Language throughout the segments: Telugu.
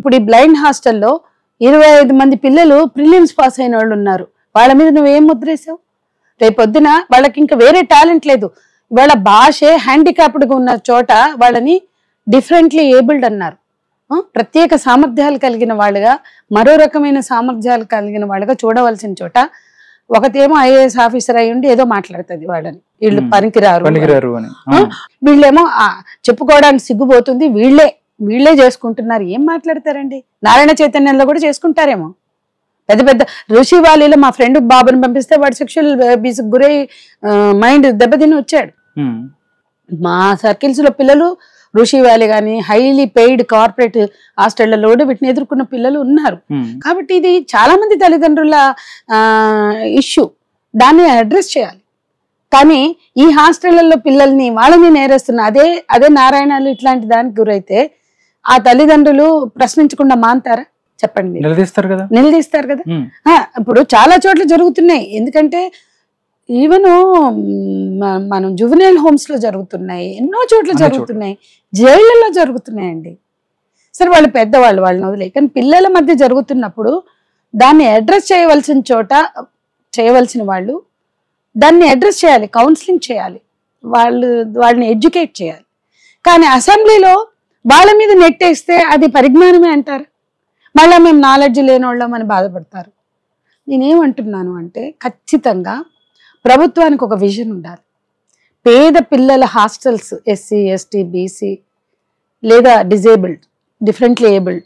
ఇప్పుడు ఈ బ్లైండ్ హాస్టల్లో 25 మంది పిల్లలు ప్రిలిమ్స్ పాస్ అయిన వాళ్ళు ఉన్నారు. వాళ్ళ మీద నువ్వేం ముద్రేసావు? రేపొద్దున వాళ్ళకి ఇంకా వేరే టాలెంట్ లేదు. వాళ్ళ భాషే హ్యాండిక్యాప్డ్గా ఉన్న చోట వాళ్ళని డిఫరెంట్లీ ఏబుల్డ్ అన్నారు. ప్రత్యేక సామర్థ్యాలు కలిగిన వాళ్ళుగా, మరో రకమైన సామర్థ్యాలు కలిగిన వాళ్ళుగా చూడవలసిన చోట ఒకతేమో ఐఏఎస్ ఆఫీసర్ అయి ఉండి ఏదో మాట్లాడుతుంది వాళ్ళని, వీళ్ళు పనికిరారు, వీళ్ళేమో చెప్పుకోవడానికి సిగ్గుపోతుంది, వీళ్ళే చేసుకుంటున్నారు. ఏం మాట్లాడతారండి? నారాయణ చైతన్యంలో కూడా చేసుకుంటారేమో. పెద్ద పెద్ద ఋషి వాలీలో మా ఫ్రెండ్ బాబుని పంపిస్తే వాడు సెక్షువల్ అబ్యూస్ గురై మైండ్ దెబ్బతిని వచ్చాడు. మా సర్కిల్స్ లో పిల్లలు ఋషి వ్యాలీ కానీ హైలీ పెయిడ్ కార్పొరేట్ హాస్టళ్లలో కూడా వీటిని ఎదుర్కొన్న పిల్లలు ఉన్నారు. కాబట్టి ఇది చాలా మంది తల్లిదండ్రుల ఇష్యూ, దాన్ని అడ్రస్ చేయాలి. కానీ ఈ హాస్టళ్లలో పిల్లల్ని వాళ్ళని నేరేస్తున్న అదే నారాయణాలు ఇట్లాంటి దానికి గురైతే ఆ తల్లిదండ్రులు ప్రశ్నించకుండా మాంతారా? చెప్పండి. నిలదీస్తారు కదా. ఇప్పుడు చాలా చోట్ల జరుగుతున్నాయి. ఎందుకంటే ఈవెన్ మనం జువెనైల్ హోమ్స్ లో జరుగుతున్నాయి, ఎన్నో చోట్ల జరుగుతున్నాయి, జైళ్లలో జరుగుతున్నాయండి. సరే వాళ్ళు పెద్దవాళ్ళు, వాళ్ళని వదిలే, కానీ పిల్లల మధ్య జరుగుతున్నప్పుడు దాన్ని అడ్రస్ చేయవలసిన చోట చేయవలసిన వాళ్ళు దాన్ని అడ్రస్ చేయాలి, కౌన్సిలింగ్ చేయాలి, వాళ్ళని ఎడ్యుకేట్ చేయాలి. కానీ అసెంబ్లీలో వాళ్ళ మీద నెట్టేస్తే అది పరిజ్ఞానమే అంటారు. మళ్ళీ మేము నాలెడ్జ్ లేని వాళ్ళం అని బాధపడతారు. నేనేమంటున్నాను అంటే ఖచ్చితంగా ప్రభుత్వానికి ఒక విజన్ ఉండాలి. పేద పిల్లల హాస్టల్స్, ఎస్సీ ఎస్టీ బీసీ లేదా డిఫరెంట్లీ ఏబుల్డ్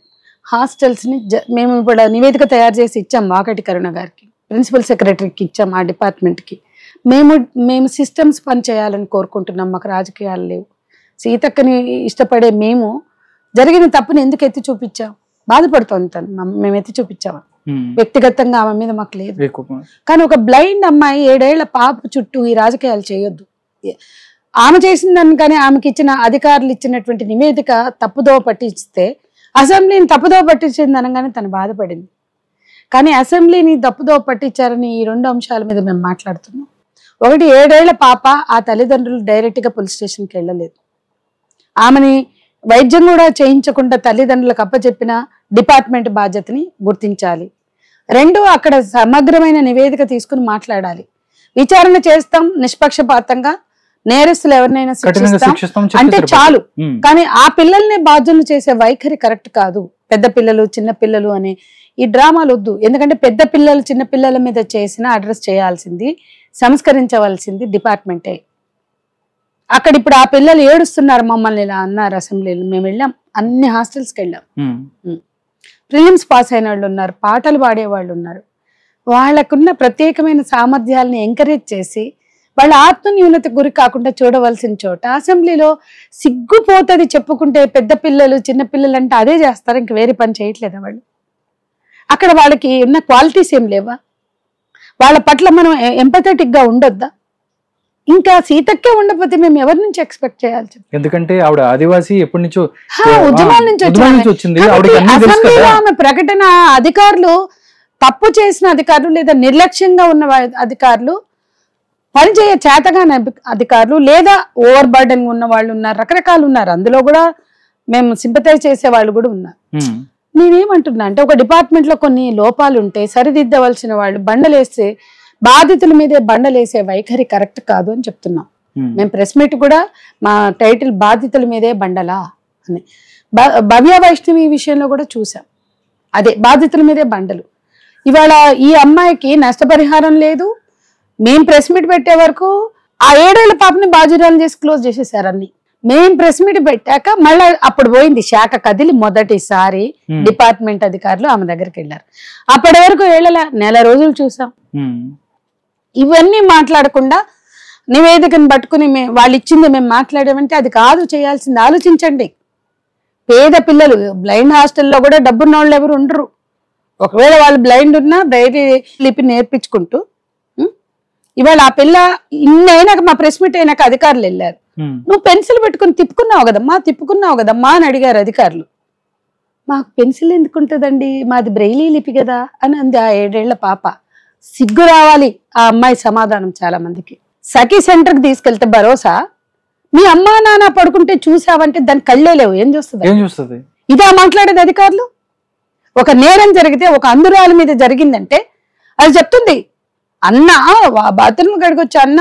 హాస్టల్స్ని మేము ఇప్పుడు నివేదిక తయారు చేసి ఇచ్చాం వాకటి కరుణ గారికి, ప్రిన్సిపల్ సెక్రటరీకి ఇచ్చాం, ఆ డిపార్ట్మెంట్కి. మేము సిస్టమ్స్ పని చేయాలని కోరుకుంటున్నాం. మాకు రాజకీయాలు లేవు. సీతక్కని ఇష్టపడే మేము జరిగిన తప్పుని ఎందుకు ఎత్తి చూపించాం? బాధపడుతోంది తను, మేము ఎత్తి చూపించామా? వ్యక్తిగతంగా ఆమె మీద మాకు లేదు. కానీ ఒక బ్లైండ్ అమ్మాయి 7 ఏళ్ల పాప చుట్టూ ఈ రాజకీయాలు చేయొద్దు. ఆమె చేసిందని కానీ ఆమెకి ఇచ్చిన అధికారులు ఇచ్చినటువంటి నివేదిక తప్పుదోవ పట్టిస్తే అసెంబ్లీని తప్పుదోవ పట్టించింది అనగానే తను బాధపడింది. కానీ అసెంబ్లీని తప్పుదోవ పట్టించారని ఈ 2 అంశాల మీద మేము మాట్లాడుతున్నాం. ఒకటి, 7 ఏళ్ల పాప, ఆ తల్లిదండ్రులు డైరెక్ట్ గా పోలీస్ స్టేషన్కి వెళ్ళలేదు. ఆమెని వైద్యం కూడా చేయించకుండా తల్లిదండ్రులకు అప్పచెప్పిన డిపార్ట్మెంట్ బాధ్యతని గుర్తించాలి. 2, అక్కడ సమగ్రమైన నివేదిక తీసుకుని మాట్లాడాలి. విచారణ చేస్తాం నిష్పక్షపాతంగా, నేరస్తులు ఎవరినైనా శిక్షిస్తాం అంటే చాలు. కానీ ఆ పిల్లల్ని బాధ్యులు చేసే వైఖరి కరెక్ట్ కాదు. పెద్ద పిల్లలు చిన్న పిల్లలు అనే ఈ డ్రామాలు వద్దు. ఎందుకంటే పెద్ద పిల్లలు చిన్న పిల్లల మీద చేసిన అడ్రస్ చేయాల్సింది, సంస్కరించవలసింది డిపార్ట్మెంటే. అక్కడ ఇప్పుడు ఆ పిల్లలు ఏడుస్తున్నారు, మమ్మల్ని ఇలా అన్నారు అసెంబ్లీలో. మేము వెళ్ళాం, అన్ని హాస్టల్స్కి వెళ్ళాం. ప్రిలిమ్స్ పాస్ అయిన వాళ్ళు ఉన్నారు, పాటలు పాడేవాళ్ళు ఉన్నారు. వాళ్ళకున్న ప్రత్యేకమైన సామర్థ్యాలని ఎంకరేజ్ చేసి వాళ్ళ ఆత్మన్యూనతకు గురి కాకుండా చూడవలసిన చోట అసెంబ్లీలో సిగ్గుపోతుంది చెప్పుకుంటే. పెద్ద పిల్లలు చిన్న పిల్లలు అంటే అదే చేస్తారు, ఇంక వేరే పని చేయట్లేదా వాళ్ళు? అక్కడ వాళ్ళకి ఉన్న క్వాలిటీస్ ఏం లేవా? వాళ్ళ పట్ల మనం ఎంపథెటిక్ గా ఉండొద్దా? ఇంకా సీతక్కే ఉండకపోతే మేము ఎవరి నుంచి ఎక్స్పెక్ట్ చేయాలి? ఎందుకంటే ఆవిడ ఆదివాసీ ఎప్పటి నుంచో ఉద్యమాల నుంచి వచ్చింది. ఆమె ప్రకటన అధికారులు, తప్పు చేసిన అధికారులు లేదా నిర్లక్ష్యంగా ఉన్న అధికారులు, పనిచేయ చేతగాని అధికారులు లేదా ఓవర్ బర్డెన్ ఉన్న వాళ్ళు ఉన్నారు, రకరకాలు ఉన్నారు. అందులో కూడా మేము సింపథైజ్ చేసే వాళ్ళు కూడా ఉన్నారు. నేనేమంటున్నా అంటే ఒక డిపార్ట్మెంట్ లో కొన్ని లోపాలు ఉంటే సరిదిద్దవలసిన వాళ్ళు బండలేస్తే బాధితుల మీదే బండలేసే వైఖరి కరెక్ట్ కాదు అని చెప్తున్నాం. మేము ప్రెస్ మీట్ కూడా మా టైటిల్ బాధితుల మీదే బండలా అని. భవ్య వైష్ణవి విషయంలో కూడా చూసాం, అదే బాధితుల మీదే బండలు. ఇవాళ ఈ అమ్మాయికి నష్టపరిహారం లేదు. మేం ప్రెస్ మీట్ పెట్టే వరకు ఆ 7 ఏళ్ల పాపని బాధ్యురాలు చేసి క్లోజ్ చేసేసారు అన్ని. మేం ప్రెస్ మీట్ పెట్టాక మళ్ళీ అప్పుడు పోయింది శాఖ కదిలి, మొదటిసారి డిపార్ట్మెంట్ అధికారులు ఆమె దగ్గరికి వెళ్ళారు. అప్పటి వరకు నెల రోజులు చూసాం. ఇవన్నీ మాట్లాడకుండా నివేదికను పట్టుకుని వాళ్ళు ఇచ్చింది మేము మాట్లాడామంటే అది కాదు చేయాల్సింది. ఆలోచించండి. పేద పిల్లలు బ్లైండ్ హాస్టల్లో కూడా డబ్బున్న వాళ్ళు ఎవరు ఉండరు. ఒకవేళ వాళ్ళు బ్లైండ్ ఉన్నా బ్రైరీ లిపి నేర్పించుకుంటూ, ఇవాళ ఆ పిల్ల ఇన్నైనాక మా ప్రెస్ మీట్ అయినాక అధికారులు వెళ్ళారు. నువ్వు పెన్సిల్ పెట్టుకుని తిప్పుకున్నావు కదమ్మా అని అడిగారు అధికారులు. మాకు పెన్సిల్ ఎందుకుంటుందండి, మాది బ్రెయిలీ లిపి కదా అని అంది ఆ 7 ఏళ్ల పాప. సిగ్గు రావాలి ఆ అమ్మాయి సమాధానం. చాలా మందికి సఖీ సెంటర్కి తీసుకెళ్తే భరోసా, మీ అమ్మా నాన్న పడుకుంటే చూసావంటే దాని కళ్ళే లేవు, ఏం చూస్తుంది? ఇదా మాట్లాడేది అధికారులు? ఒక నేరం జరిగితే ఒక అంధురాలి మీద జరిగిందంటే అది చెప్తుంది, అన్న బాత్రూమ్ గడికి వచ్చి అన్న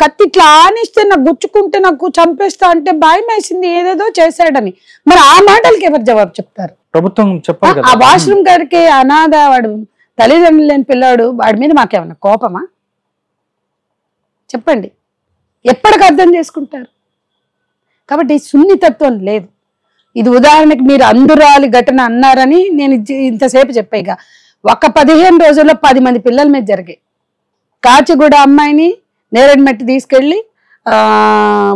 కత్తి ఇట్లా ఆనిస్తే నాకు గుచ్చుకుంటే నాకు చంపేస్తా అంటే భయం వేసింది, ఏదేదో చేశాడని. మరి ఆ మాటలకి ఎవరు జవాబు చెప్తారు? ప్రభుత్వం చెప్పాలి. ఆ వాష్రూమ్ గారికి అనాథ వాడు తల్లిదండ్రులు లేని పిల్లాడు, వాడి మీద మాకేమన్నా కోపమా? చెప్పండి, ఎప్పటికి అర్థం చేసుకుంటారు? కాబట్టి సున్నితత్వం లేదు. ఇది ఉదాహరణకి మీరు అంధురాలి ఘటన అన్నారని నేను ఇంతసేపు చెప్పాయిగా, ఒక 15 రోజుల్లో 10 మంది పిల్లల మీద జరిగాయి. కాచిగూడ అమ్మాయిని నేరేడుమెట్టు తీసుకెళ్లి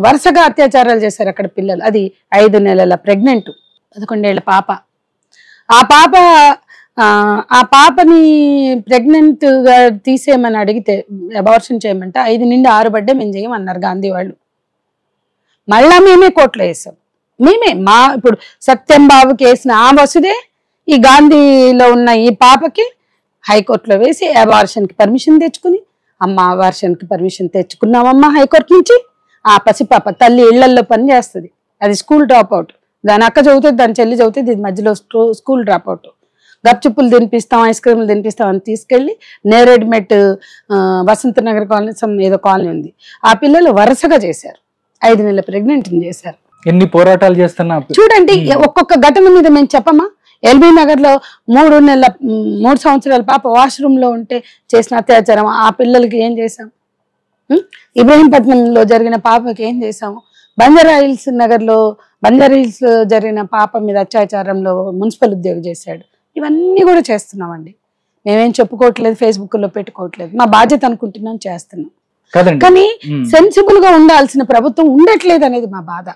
వరుసగా అత్యాచారాలు చేశారు అక్కడ పిల్లలు. అది 5 నెలల ప్రెగ్నెంట్ 11 ఏళ్ల పాప. ఆ పాపని ప్రెగ్నెంట్ గా తీసేయమని అడిగితే, అబార్షన్ చేయమంటే 5 నుండి 6 బడ్డే మేము చేయమన్నారు గాంధీ వాళ్ళు. మళ్ళా మేమే కోర్టులో వేసాం. ఇప్పుడు సత్యం బాబుకి వేసిన ఆ వసుదే ఈ గాంధీలో ఉన్న ఈ పాపకి హైకోర్టులో వేసి అబార్షన్ కి పర్మిషన్ తెచ్చుకుని, అమ్మ అబార్షన్ కి పర్మిషన్ తెచ్చుకున్నామమ్మా హైకోర్టు నుంచి. ఆ పసిపాప తల్లి ఇళ్లల్లో పని చేస్తుంది, అది స్కూల్ డ్రాప్ అవుట్. దాని అక్క చదువుతుంది, దాని చెల్లి చదువుతుంది, ఇది మధ్యలో స్కూల్ డ్రాప్ అవుట్. గప్చుప్పులు తినిపిస్తాం, ఐస్ క్రీములు తినిపిస్తాం అని తీసుకెళ్లి నేరేడుమెట్ వసంత నగర్ కాలనీ ఏదో కాలనీ ఉంది, ఆ పిల్లలు వరుసగా చేశారు. 5 నెలల ప్రెగ్నెంట్ చేశారు. ఎన్ని పోరాటాలు చేస్తున్నా చూడండి. ఒక్కొక్క ఘటన మీద మేము చెప్పమా? ఎల్బీ నగర్ లో 3 సంవత్సరాల పాప వాష్రూమ్ లో ఉంటే చేసిన అత్యాచారం, ఆ పిల్లలకి ఏం చేశాం? ఇబ్రహీంపట్నంలో జరిగిన పాపకి ఏం చేశాము? బంజారా హిల్స్ లో జరిగిన పాప మీద అత్యాచారంలో మున్సిపల్ ఉద్యోగి చేశాడు. ఇవన్నీ కూడా చేస్తున్నామండి. మేమేం చెప్పుకోవట్లేదు, ఫేస్బుక్ లో పెట్టుకోవట్లేదు, మా బాధ్యత అనుకుంటున్నాం, చేస్తున్నాం. కానీ సెన్సిబుల్ గా ఉండాల్సిన ప్రభుత్వం ఉండట్లేదు అనేది మా బాధ.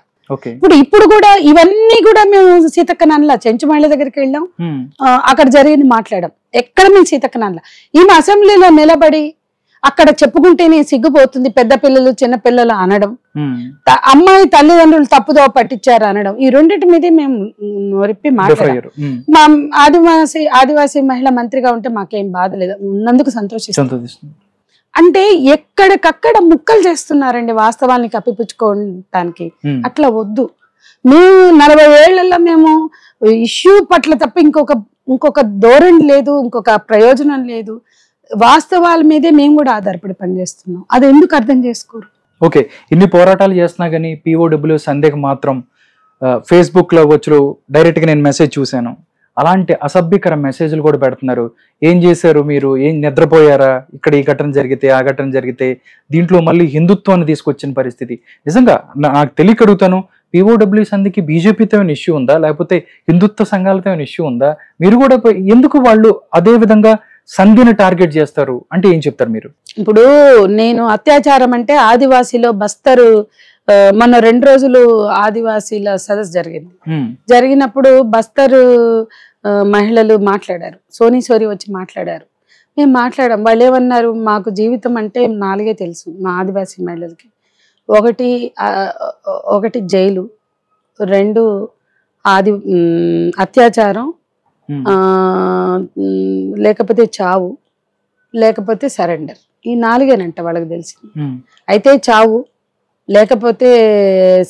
ఇప్పుడు కూడా ఇవన్నీ కూడా మేము సీతక్కనాన్లా చెంచు మహిళ దగ్గరికి వెళ్ళాం, అక్కడ జరిగింది మాట్లాడాం. ఎక్కడ మేము సీతక్కనాన్లా ఈమె అసెంబ్లీలో నిలబడి అక్కడ చెప్పుకుంటేనే సిగ్గుపోతుంది, పెద్ద పిల్లలు చిన్న పిల్లలు అనడం, అమ్మాయి తల్లిదండ్రులు తప్పుదో పట్టించారు అనడం, ఈ రెండింటి మీదే మేము నోరిప్పి మాట్లాడారు. మా ఆదివాసీ మహిళా మంత్రిగా ఉంటే మాకేం బాధ లేదు, ఉన్నందుకు సంతోషిస్తాం. అంటే ఎక్కడికక్కడ ముక్కలు చేస్తున్నారండి వాస్తవాన్ని కప్పిపుచ్చుకోవటానికి. అట్లా వద్దు. మేము 40 ఏళ్లలో మేము ఇష్యూ పట్ల తప్ప ఇంకొక ధోరణి లేదు, ఇంకొక ప్రయోజనం లేదు. వాస్తవాల మీదే మేము కూడా ఆధారపడి పనిచేస్తున్నాం. అది ఎందుకు అర్థం చేసుకోరు? ఓకే, ఇన్ని పోరాటాలు చేస్తున్నా కానీ POW సందేహం మాత్రం ఫేస్బుక్ లో వచ్చి డైరెక్ట్ గా నేను మెసేజ్ చూశాను, అలాంటి అసభ్యకర మెసేజ్లు కూడా పెడుతున్నారు. ఏం చేశారు మీరు, ఏం నిద్రపోయారా, ఇక్కడ ఈ ఘటన జరిగితే ఆ ఘటన జరిగితే. దీంట్లో మళ్ళీ హిందుత్వాన్ని తీసుకొచ్చిన పరిస్థితి. నిజంగా నాకు తెలియక అడుగుతాను, POW సంధికి బీజేపీతో ఏమైనా ఇష్యూ ఉందా, లేకపోతే హిందుత్వ సంఘాలతో ఏమైనా ఇష్యూ ఉందా? మీరు కూడా ఎందుకు వాళ్ళు అదే విధంగా సంధిని టార్గెట్ చేస్తారు అంటే ఏం చెప్తారు మీరు? ఇప్పుడు నేను అత్యాచారం అంటే ఆదివాసీలో బస్తరు మొన్న 2 రోజులు ఆదివాసీల సదస్సు జరిగినప్పుడు బస్తరు మహిళలు మాట్లాడారు, సోరీ వచ్చి మాట్లాడారు. మేము మాట్లాడాం. వాళ్ళు ఏమన్నారు, మాకు జీవితం అంటే 4 తెలుసు మా ఆదివాసీ మహిళలకి. ఒకటి జైలు, 2 అత్యాచారం, లేకపోతే చావు, లేకపోతే సరెండర్. ఈ 4 వాళ్ళకి తెలిసింది. అయితే చావు లేకపోతే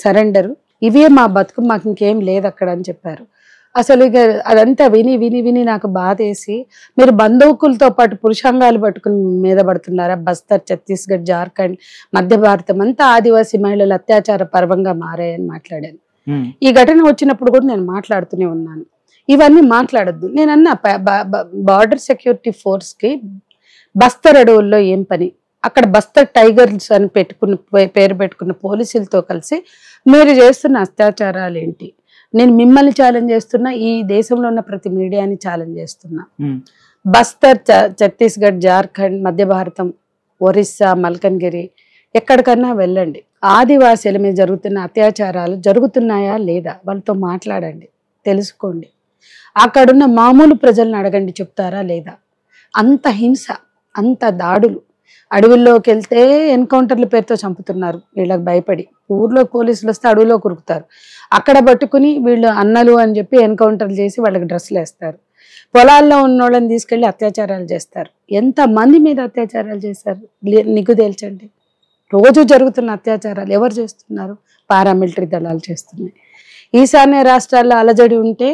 సరెండరు ఇవే మా బతుకు, మాకు ఇంకేం లేదు అక్కడ అని చెప్పారు. అసలు ఇక అదంతా విని విని విని నాకు బాధేసి, మీరు బంధువుకులతో పాటు పురుషాంగాలు పట్టుకుని మీద పడుతున్నారా? బస్తర్, ఛత్తీస్గఢ్, జార్ఖండ్, మధ్య భారతం అంతా ఆదివాసీ మహిళలు అత్యాచార పర్వంగా మారాయని మాట్లాడాను. ఈ ఘటన వచ్చినప్పుడు కూడా నేను మాట్లాడుతూనే ఉన్నాను, ఇవన్నీ మాట్లాడద్దు. నేనన్నా బార్డర్ సెక్యూరిటీ ఫోర్స్ కి బస్తర్ అడవుల్లో ఏం పని, అక్కడ బస్తర్ టైగర్స్ అని పేరు పెట్టుకున్న పోలీసులతో కలిసి మీరు చేస్తున్న అత్యాచారాలు ఏంటి? నేను మిమ్మల్ని ఛాలెంజ్ చేస్తున్నా, ఈ దేశంలో ఉన్న ప్రతి మీడియాని ఛాలెంజ్ చేస్తున్నా. బస్తర్, ఛత్తీస్గఢ్, జార్ఖండ్, మధ్య భారతం, ఒరిస్సా, మల్కన్గిరి ఎక్కడికన్నా వెళ్ళండి. ఆదివాసీల మీద జరుగుతున్న అత్యాచారాలు జరుగుతున్నాయా లేదా వాళ్ళతో మాట్లాడండి, తెలుసుకోండి. అక్కడున్న మామూలు ప్రజలను అడగండి, చెప్తారా లేదా? అంత హింస, అంత దాడులు. అడవుల్లోకి వెళ్తే ఎన్కౌంటర్ల పేరుతో చంపుతున్నారు వీళ్ళకి భయపడి. ఊర్లో పోలీసులు వస్తే అడవిలో కురుకుతారు, అక్కడ పట్టుకుని వీళ్ళు అన్నలు అని చెప్పి ఎన్కౌంటర్లు చేసి వాళ్ళకి డ్రెస్సులు వేస్తారు. పొలాల్లో ఉన్న వాళ్ళని తీసుకెళ్లి అత్యాచారాలు చేస్తారు. ఎంత మంది మీద అత్యాచారాలు చేశారు నిగ్గు తేల్చండి. రోజు జరుగుతున్న అత్యాచారాలు ఎవరు చేస్తున్నారు? పారామిలిటరీ దళాలు చేస్తున్నాయి. ఈశాన్య రాష్ట్రాల్లో అలజడి ఉంటే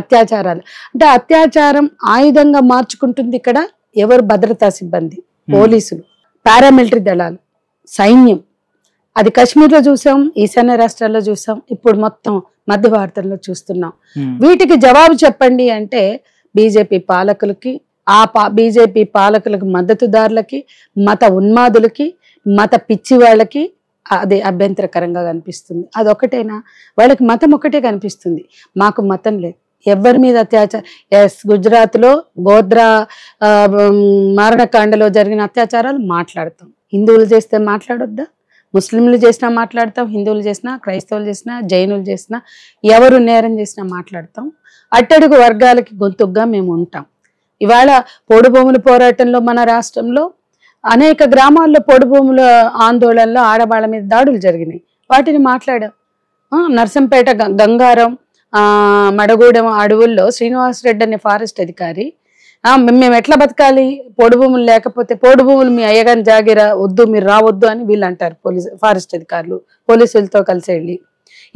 అత్యాచారాలు. అంటే అత్యాచారం ఆయుధంగా మార్చుకుంటుంది ఇక్కడ ఎవరు? భద్రతా సిబ్బంది, పోలీసులు, పారామిలిటరీ దళాలు, సైన్యం. అది కాశ్మీర్లో చూసాం, ఈశాన్య రాష్ట్రాల్లో చూసాం, ఇప్పుడు మొత్తం మధ్య భారతంలో చూస్తున్నాం. వీటికి జవాబు చెప్పండి అంటే బీజేపీ పాలకులకి, బీజేపీ పాలకులకు మద్దతుదారులకి, మత ఉన్మాదులకి, మత పిచ్చి వాళ్ళకి అది అభ్యంతరకరంగా కనిపిస్తుంది. అదొకటేనా? వాళ్ళకి మతం ఒకటే కనిపిస్తుంది, మాకు మతం లేదు. ఎవరి మీద అత్యాచారం? ఎస్, గుజరాత్లో గోద్రా మారణకాండలో జరిగిన అత్యాచారాలు మాట్లాడతాం. హిందువులు చేస్తే మాట్లాడొద్దా? ముస్లింలు చేసినా మాట్లాడతాం, హిందువులు చేసినా, క్రైస్తవులు చేసినా, జైనులు చేసినా, ఎవరు నేరం చేసినా మాట్లాడతాం. అట్టడుగు వర్గాలకి గొంతుగ్గా మేము ఉంటాం. ఇవాళ పోడు భూముల పోరాటంలో మన రాష్ట్రంలో అనేక గ్రామాల్లో పోడు భూముల ఆందోళనలో ఆడవాళ్ళ మీద దాడులు జరిగినాయి. వాటిని మాట్లాడాం. నర్సంపేట, గంగారం, మడగూడెం అడవుల్లో శ్రీనివాసరెడ్డి అనే ఫారెస్ట్ అధికారి, మేము ఎట్లా బతకాలి, పోడు భూములు లేకపోతే, పోడు భూములు మీ అయ్యగాని జాగిరా, వద్దు మీరు రావద్దు అని వీళ్ళు అంటారు. ఫారెస్ట్ అధికారులు పోలీసులతో కలిసి వెళ్ళి,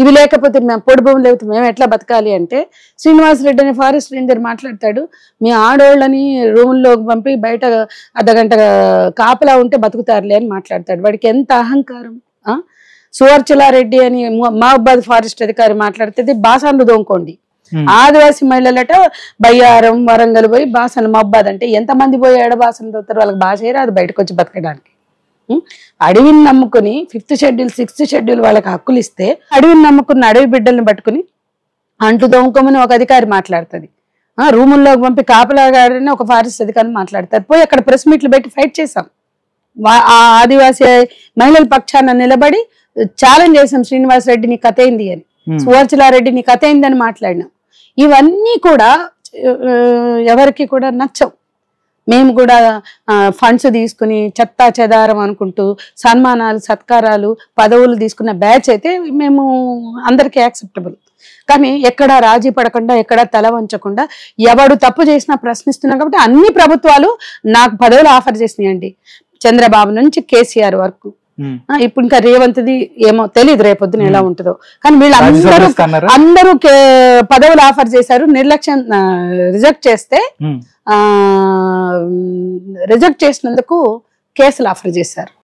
ఇవి లేకపోతే మేము పోడు భూములు లేకపోతే మేము ఎట్లా బతకాలి అంటే శ్రీనివాసరెడ్డి అనే ఫారెస్ట్ రేంజర్ మాట్లాడతాడు, మీ ఆడోళ్ళని రూముల్లోకి పంపి బయట అర్ధగంట కాపలా ఉంటే బతుకుతారులే అని మాట్లాడతాడు. వాడికి ఎంత అహంకారం. సువర్చలారెడ్డి అని మహబాద్ ఫారెస్ట్ అధికారి మాట్లాడుతుంది, బాసాన్లు దోముకోండి. ఆదివాసీ మహిళలట బయ్యారం, వరంగల్ పోయి బాసలు మహబాద్ అంటే ఎంతమంది పోయి ఏడబాసలు దోతారు? వాళ్ళకి భాష రాదు బయటకు వచ్చి బతకడానికి. అడవిని నమ్ముకుని 5th షెడ్యూల్ 6th షెడ్యూల్ వాళ్ళకి హక్కులు ఇస్తే అడవిని నమ్ముకున్న అడవి బిడ్డల్ని పట్టుకుని అంట్లు దోముకోమని ఒక అధికారి మాట్లాడుతుంది. రూముల్లోకి పంపి కాపలాగాడని ఒక ఫారెస్ట్ అధికారి మాట్లాడతారు. పోయి అక్కడ ప్రెస్ మీట్లు పెట్టి ఫైట్ చేశాం. ఆ ఆదివాసీ మహిళల పక్షాన నిలబడి ఛాలెంజ్ చేసాం, శ్రీనివాసరెడ్డి నీ కథ ఏంది అని, సువర్చలారెడ్డి నీ కథ ఏంది అని మాట్లాడినాం. ఇవన్నీ కూడా ఎవరికి కూడా నచ్చవు. మేము కూడా ఫండ్స్ తీసుకుని చెత్తా చెదారం అనుకుంటూ సన్మానాలు, సత్కారాలు, పదవులు తీసుకున్న బ్యాచ్ అయితే మేము అందరికీ యాక్సెప్టబుల్. కానీ ఎక్కడా రాజీ పడకుండా, ఎక్కడా తల వంచకుండా, ఎవడు తప్పు చేసినా ప్రశ్నిస్తున్నాం. కాబట్టి అన్ని ప్రభుత్వాలు నాకు పదవులు ఆఫర్ చేసినాయండి, చంద్రబాబు నుంచి కేసీఆర్ వరకు. ఇప్పుడు ఇంకా రేవంత్ది ఏమో తెలియదు రేపొద్దున ఎలా ఉంటుందో. కానీ వీళ్ళు అందరూ పదవులు ఆఫర్ చేశారు. నిర్లక్ష్యం రిజెక్ట్ చేస్తే రిజెక్ట్ చేసినందుకు కేసులు ఆఫర్ చేశారు.